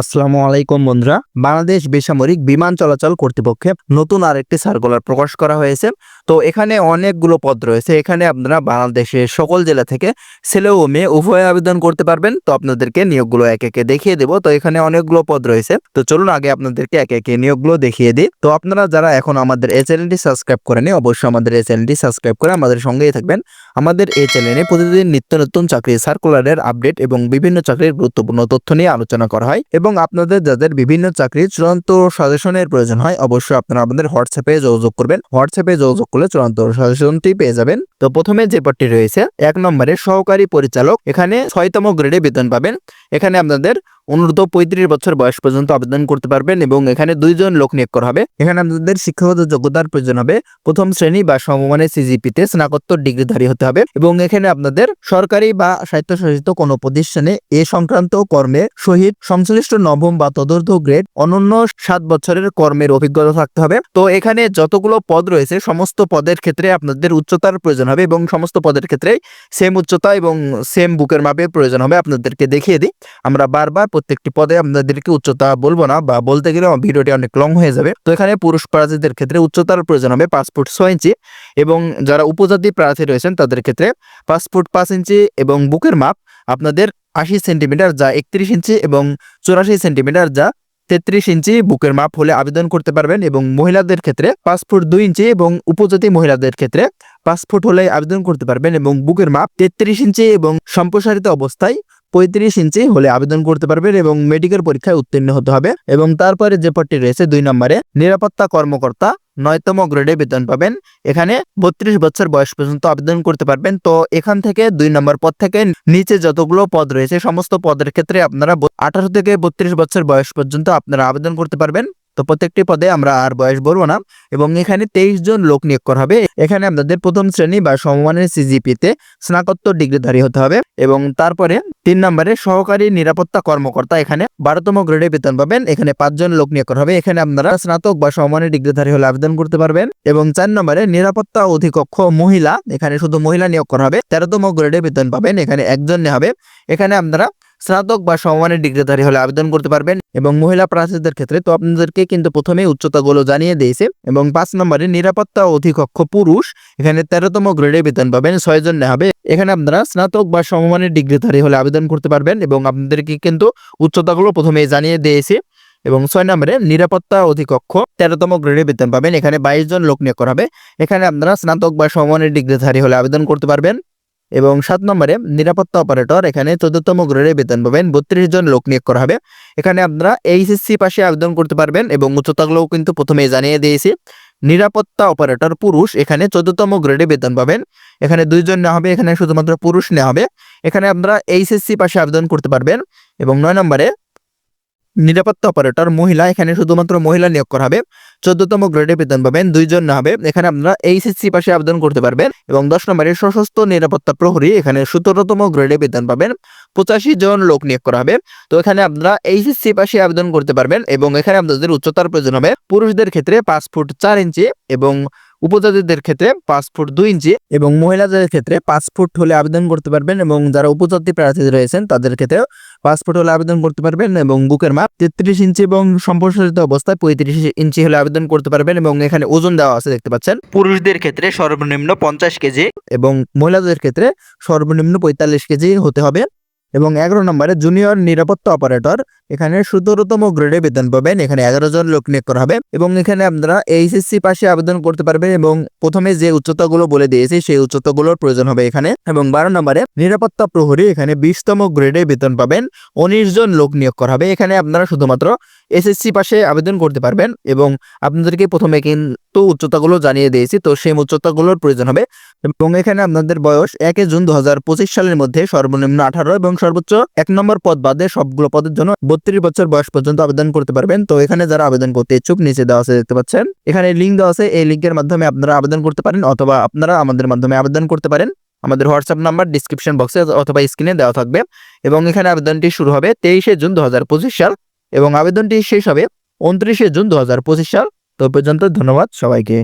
আসসালামু আলাইকুম বন্ধুরা। বাংলাদেশ বেসামরিক বিমান চলাচল কর্তৃপক্ষে নতুন আরেকটি সার্কুলার প্রকাশ করা হয়েছে। তো এখানে অনেকগুলো পদ রয়েছে। এখানে আপনারা বাংলাদেশের সকল জেলা থেকে ছেলে ও মেয়ে উভয়ে আবেদন করতে পারবেন। তো আপনাদেরকে নিয়োগগুলো একে একে দেখিয়ে দেব। তো এখানে অনেকগুলো পদ রয়েছে। তো চলুন আগে আপনাদেরকে একে একে নিয়োগগুলো দেখিয়ে দিই। তো আপনারা যারা এখন আমাদের এই চ্যানেলটি সাবস্ক্রাইব করেনি, অবশ্যই আমাদের এই চ্যানেলটি সাবস্ক্রাইব করে আমাদের সঙ্গেই থাকবেন। আমাদের এই চ্যানেলে প্রতিদিন নিত্য নতুন চাকরির সার্কুলারের আপডেট এবং বিভিন্ন চাকরির গুরুত্বপূর্ণ তথ্য নিয়ে আলোচনা করা হয় এবং আপনাদের যাদের বিভিন্ন চাকরির চূড়ান্ত সাজেশনের প্রয়োজন হয়, অবশ্যই আপনারা আমাদের হোয়াটসঅ্যাপে যোগাযোগ করবেন। হোয়াটসঅ্যাপে যোগাযোগ করলে চূড়ান্ত সাজেশনটি পেয়ে যাবেন। তো প্রথমে যে পদটি রয়েছে 1 নম্বরে সহকারী পরিচালক, এখানে 6তম গ্রেডে বেতন পাবেন। এখানে আপনাদের অনূর্ধ্ব 35 বছর বয়স পর্যন্ত আবেদন করতে পারবেন এবং এখানে 2 জন লোক নিয়োগ করা হবে। এখানে আপনাদের শিক্ষাগত যোগ্যতার প্রয়োজন হবে প্রথম শ্রেণী বা সমমানের সিজিপিতে স্নাতকোত্তর ডিগ্রিধারী হতে হবে এবং এখানে আপনাদের সরকারি বা স্বায়ত্তশাসিত কোনো প্রতিষ্ঠানে এ সংক্রান্ত কর্মে সহিত সংশ্লিষ্ট নবম বা তদূর্ধ্ব গ্রেড অনন্য 7 বছরের কর্মের অভিজ্ঞতা থাকতে হবে। তো এখানে যতগুলো পদ রয়েছে সমস্ত পদের ক্ষেত্রে আপনাদের উচ্চতার প্রয়োজন হবে এবং সমস্ত পদের ক্ষেত্রে সেম উচ্চতা এবং সেম বুকের মাপের প্রয়োজন হবে। আপনাদেরকে দেখিয়ে দিই, আমরা বারবার প্রত্যেকটি পদে আপনাদেরকে উচ্চতা বলবো না, বা বলতে গেলে ভিডিওটি অনেক লং হয়ে যাবে। তো এখানে পুরুষ প্রার্থীদের ক্ষেত্রে উচ্চতার প্রয়োজন হবে 5 ফুট 6 ইঞ্চি এবং যারা উপজাতি প্রার্থী রয়েছেন তাদের ক্ষেত্রে 5 ফুট 5 ইঞ্চি এবং বুকের মাপ আপনাদের 80 সেন্টিমিটার যা 31 ইঞ্চি এবং 84 সেন্টিমিটার যা 33 ইঞ্চি বুকের মাপ হলে আবেদন করতে পারবেন এবং মহিলাদের ক্ষেত্রে 5 ফুট 2 ইঞ্চি এবং উপজাতি মহিলাদের ক্ষেত্রে 5 ফুট হলে আবেদন করতে পারবেন এবং বুকের মাপ 33 ইঞ্চি এবং সম্প্রসারিত অবস্থায় 35 ইঞ্চি হলে আবেদন করতে পারবেন এবং মেডিকেল পরীক্ষায় উত্তীর্ণ হতে হবে। এবং তারপরে যে পদটি রয়েছে 2 নম্বরে নিরাপত্তা কর্মকর্তা, 9তম গ্রেডে বেতন পাবেন। এখানে 32 বছর বয়স পর্যন্ত আবেদন করতে পারবেন। তো এখান থেকে 2 নম্বর পদ থেকে নিচে যতগুলো পদ রয়েছে সমস্ত পদের ক্ষেত্রে আপনারা 18 থেকে 32 বছর বয়স পর্যন্ত আপনারা আবেদন করতে পারবেন। তো প্রত্যেকটি পদে আমরা আর বয়স বলবো না এবং এখানে 23 জন লোক নিয়োগ করা হবে। এখানে আপনাদের প্রথম শ্রেণী বা সমমানের সিজিপিতে স্নাতকোত্তর ডিগ্রিধারী হতে হবে এবং তারপরে 3 নম্বরে সহকারী নিরাপত্তা কর্মকর্তা, এখানে 12তম গ্রেডে বেতন পাবেন। এখানে 5 জন লোক নিয়োগ করা হবে। এখানে আপনারা স্নাতক বা সমমানের ডিগ্রিধারী হলে আবেদন করতে পারবেন এবং 4 নম্বরে নিরাপত্তা অধিকক্ষ মহিলা, এখানে শুধু মহিলা নিয়োগ করা হবে। 13তম গ্রেডে বেতন পাবেন। এখানে 1 জন নেওয়া হবে। এখানে আপনারা স্নাতক বা সমমানের ডিগ্রিধারী হলে আবেদন করতে পারবেন এবং মহিলা প্রার্থীদের ক্ষেত্রে তো আপনাদেরকে কিন্তু প্রথমে উচ্চতাগুলো জানিয়ে দিয়েছে। এবং 5 নম্বরে নিরাপত্তা অধিকক্ষ পুরুষ, এখানে 13তম গ্রেডে বেতন পাবেন। 6 জন নেওয়া হবে। এখানে আপনারা স্নাতক বা সমমানের ডিগ্রিধারী হলে আবেদন করতে পারবেন এবং আপনাদেরকে কিন্তু উচ্চতাগুলো প্রথমেই জানিয়ে দিয়েছে। এবং 6 নম্বরে নিরাপত্তা অধিকক্ষ 13তম গ্রেডে বেতন পাবেন। এখানে 22 জন লোক নিয়োগ করা হবে। এখানে আপনারা স্নাতক বা সমমানের ডিগ্রিধারী হলে আবেদন করতে পারবেন। এবং 7 নম্বরে নিরাপত্তা অপারেটর, এখানে 14তম গ্রেডে বেতন পাবেন। 32 জন লোক নিয়োগ করা হবে। এখানে আপনারা এইচএসসি পাশে আবেদন করতে পারবেন এবং উচ্চতাগুলোও কিন্তু প্রথমেই জানিয়ে দিয়েছি। নিরাপত্তা অপারেটর পুরুষ, এখানে 14তম গ্রেডে বেতন পাবেন। এখানে 2 জন নেওয়া হবে। এখানে শুধুমাত্র পুরুষ নেওয়া হবে। এখানে আপনারা এইচএসসি পাশে আবেদন করতে পারবেন। এবং 9 নম্বরে নিরাপত্তা অপারেটর মহিলা, এখানে শুধুমাত্র মহিলা নিয়োগ করা হবে। 14তম গ্রেডে বেতন পাবেন। 2 জন না হবে। এখানে আপনারা এইচএসসি পাশে আবেদন করতে পারবেন। এবং 10 নম্বরে সশস্ত্র নিরাপত্তা প্রহরী, এখানে 17তম গ্রেডে বেতন পাবেন। 85 জন লোক নিয়োগ করা হবে। তো এখানে আপনারা এইচএসসি পাশে আবেদন করতে পারবেন এবং এখানে আপনাদের উচ্চতার প্রয়োজন হবে পুরুষদের ক্ষেত্রে 5 ফুট 4 ইঞ্চি এবং উপজাতিদের ক্ষেত্রে 5 ফুট 2 ইঞ্চি এবং মহিলাদের ক্ষেত্রে 5 ফুট হলে আবেদন করতে পারবেন এবং যারা উপজাতি প্রার্থী রয়েছেন তাদের ক্ষেত্রে 5 ফুট হলে আবেদন করতে পারবেন এবং বুকের মাপ 33 ইঞ্চি এবং সম্প্রসারিত অবস্থায় 35 ইঞ্চি হলে আবেদন করতে পারবেন এবং এখানে ওজন দেওয়া আছে দেখতে পাচ্ছেন। পুরুষদের ক্ষেত্রে সর্বনিম্ন 50 কেজি এবং মহিলাদের ক্ষেত্রে সর্বনিম্ন 45 কেজি হতে হবে। এবং 11 নম্বরে জুনিয়র নিরাপত্তা অপারেটর, এখানে 17তম গ্রেডে বেতন পাবেন। এখানে 11 জন লোক নিয়োগ করা হবে এবং এখানে আপনারা এইচএসসি পাশে আবেদন করতে পারবেন এবং প্রথমে যে উচ্চতাগুলো বলে দিয়েছি সেই উচ্চতাগুলোর প্রয়োজন হবে এখানে। এবং 12 নম্বরে নিরাপত্তা প্রহরী, এখানে 20তম গ্রেডে বেতন পাবেন। 19 জন লোক নিয়োগ করা হবে। এখানে আপনারা শুধুমাত্র এসএসসি পাশে আবেদন করতে পারবেন এবং আপনাদেরকে প্রথমে কিন্তু উচ্চতাগুলো জানিয়ে দিয়েছি, তো সেই উচ্চতাগুলোর প্রয়োজন হবে। এবং এখানে আপনাদের বয়স 1 জুন 2025 সালের মধ্যে সর্বনিম্ন 18 এবং সর্বোচ্চ 1 নম্বর পদ বাদে সবগুলো পদের জন্য 32 বছর বয়স পর্যন্ত আবেদন করতে পারবেন। তো এখানে যারা আবেদন করতে ইচ্ছুক নিচে দেওয়া আছে দেখতে পাচ্ছেন, এখানে লিঙ্ক দেওয়া আছে। এই লিঙ্কের মাধ্যমে আপনারা আবেদন করতে পারেন অথবা আপনারা আমাদের মাধ্যমে আবেদন করতে পারেন। আমাদের হোয়াটসঅ্যাপ নাম্বার ডিসক্রিপশন বক্সে অথবা স্ক্রিনে দেওয়া থাকবে। এবং এখানে আবেদনটি শুরু হবে 23 জুন 2025 সাল এবং আবেদনটি শেষ হবে 29 জুন 2025 সাল। তো পর্যন্ত ধন্যবাদ সবাইকে।